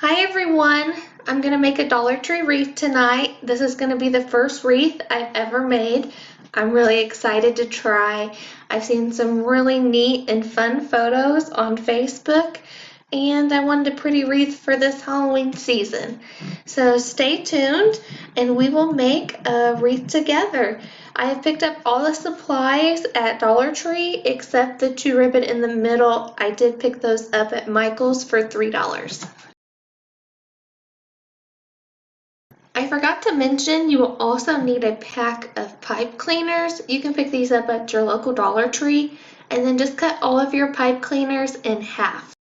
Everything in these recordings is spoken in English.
Hi everyone! I'm going to make a Dollar Tree wreath tonight. This is going to be the first wreath I've ever made. I'm really excited to try. I've seen some really neat and fun photos on Facebook and I wanted a pretty wreath for this Halloween season. So stay tuned and we will make a wreath together. I have picked up all the supplies at Dollar Tree except the 2 ribbon in the middle. I did pick those up at Michael's for $3. I forgot to mention you will also need a pack of pipe cleaners. You can pick these up at your local Dollar Tree and then just cut all of your pipe cleaners in half.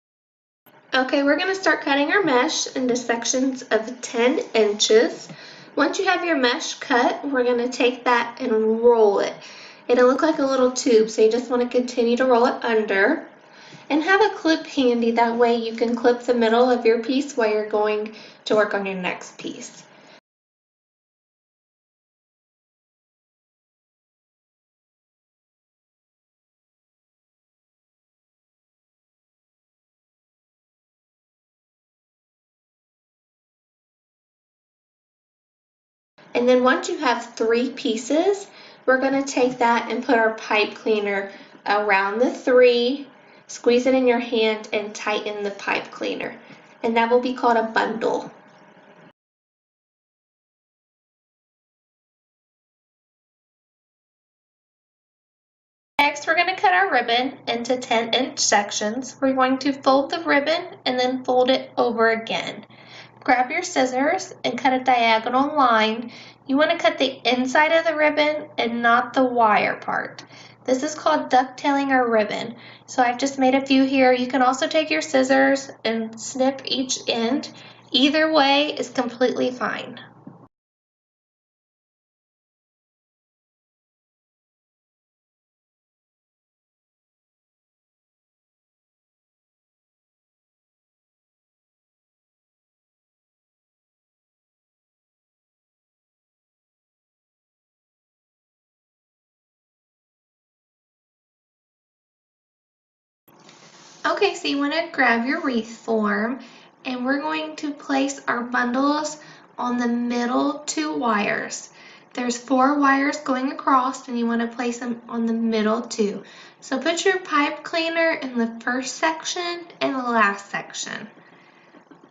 Okay, we're going to start cutting our mesh into sections of 10 inches. Once you have your mesh cut, we're going to take that and roll it. It'll look like a little tube, so you just want to continue to roll it under. And have a clip handy, that way you can clip the middle of your piece while you're going to work on your next piece. And then once you have 3 pieces, we're going to take that and put our pipe cleaner around the 3, squeeze it in your hand and tighten the pipe cleaner. And that will be called a bundle. Next, we're going to cut our ribbon into 10-inch sections. We're going to fold the ribbon and then fold it over again. Grab your scissors and cut a diagonal line. You want to cut the inside of the ribbon and not the wire part. This is called ducktailing our ribbon. So I've just made a few here. You can also take your scissors and snip each end. Either way is completely fine. Okay, so you want to grab your wreath form and we're going to place our bundles on the middle 2 wires. There's 4 wires going across and you want to place them on the middle 2. So put your pipe cleaner in the first section and the last section.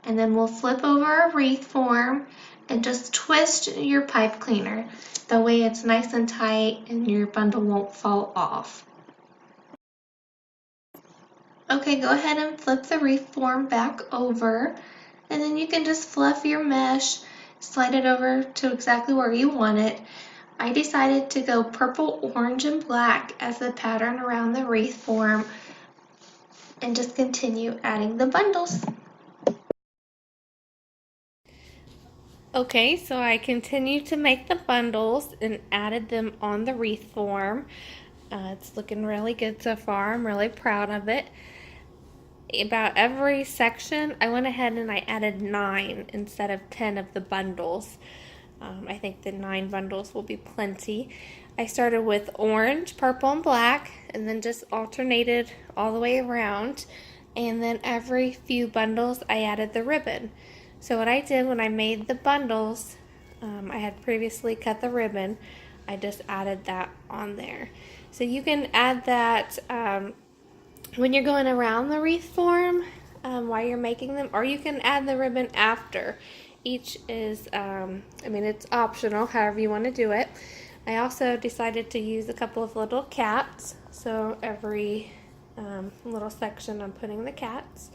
And then we'll flip over our wreath form and just twist your pipe cleaner. That way it's nice and tight and your bundle won't fall off. Okay, go ahead and flip the wreath form back over and then you can just fluff your mesh, slide it over to exactly where you want it. I decided to go purple, orange, and black as the pattern around the wreath form and just continue adding the bundles. Okay, so I continued to make the bundles and added them on the wreath form. It's looking really good so far. I'm really proud of it. About every section, I went ahead and I added 9 instead of 10 of the bundles. I think the 9 bundles will be plenty. I started with orange, purple, and black, and then just alternated all the way around. And then every few bundles, I added the ribbon. So what I did when I made the bundles, I had previously cut the ribbon. I just added that on there. So you can add that when you're going around the wreath form while you're making them, or you can add the ribbon after. Each is, it's optional, however you want to do it. I also decided to use a couple of little cats, so every little section I'm putting the cats.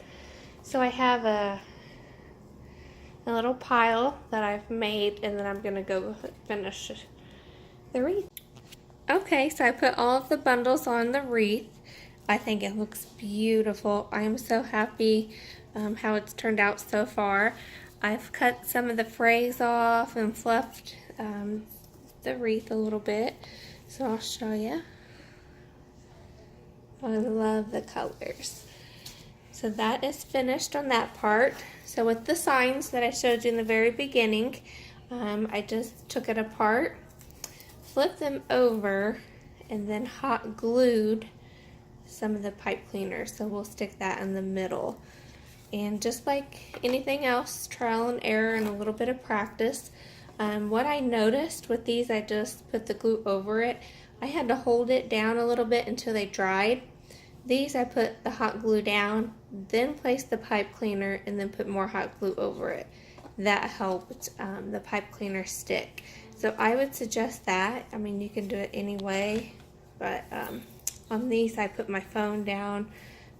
So I have a little pile that I've made, and then I'm going to go finish the wreath. Okay, so I put all of the bundles on the wreath. I think it looks beautiful. I am so happy how it's turned out so far. I've cut some of the frays off and fluffed the wreath a little bit, so I'll show you. I love the colors. So that is finished on that part. So with the signs that I showed you in the very beginning, I just took it apart, flipped them over, and then hot glued some of the pipe cleaner, so we'll stick that in the middle. And just like anything else, trial and error and a little bit of practice. What I noticed with these, I just put the glue over it. I had to hold it down a little bit until they dried. These I put the hot glue down, then placed the pipe cleaner, and then put more hot glue over it. That helped the pipe cleaner stick. So I would suggest that. I mean, you can do it anyway, but on these I put my phone down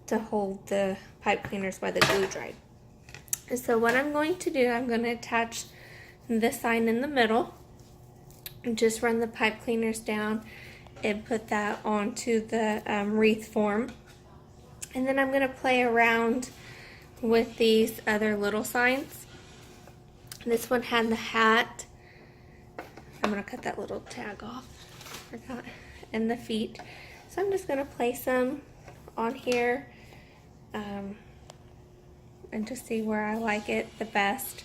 to hold the pipe cleaners while the glue dried. And so what I'm going to do, I'm going to attach this sign in the middle and just run the pipe cleaners down and put that onto the wreath form. And then I'm going to play around with these other little signs. This one had the hat. I'm going to cut that little tag off. Forgot. And the feet. So I'm just going to place them on here and just see where I like it the best.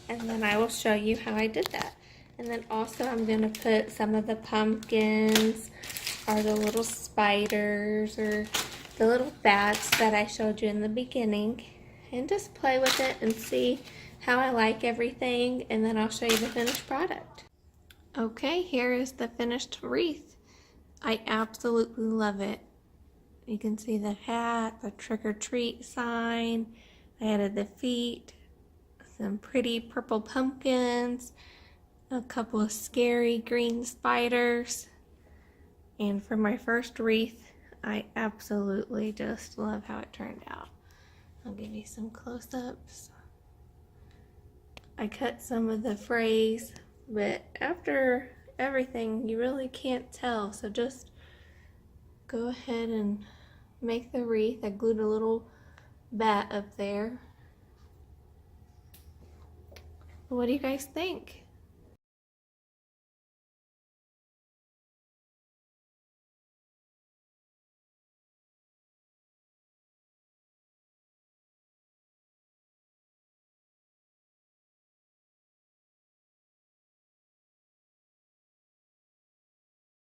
And then I will show you how I did that. And then also I'm going to put some of the pumpkins or the little spiders or the little bats that I showed you in the beginning, and just play with it and see how I like everything, and then I'll show you the finished product. Okay, here is the finished wreath. I absolutely love it. You can see the hat, the trick or treat sign. I added the feet, some pretty purple pumpkins, a couple of scary green spiders. And for my first wreath, I absolutely just love how it turned out. I'll give you some close-ups. I cut some of the frays, but after everything, you really can't tell. So just go ahead and make the wreath. I glued a little bat up there. What do you guys think?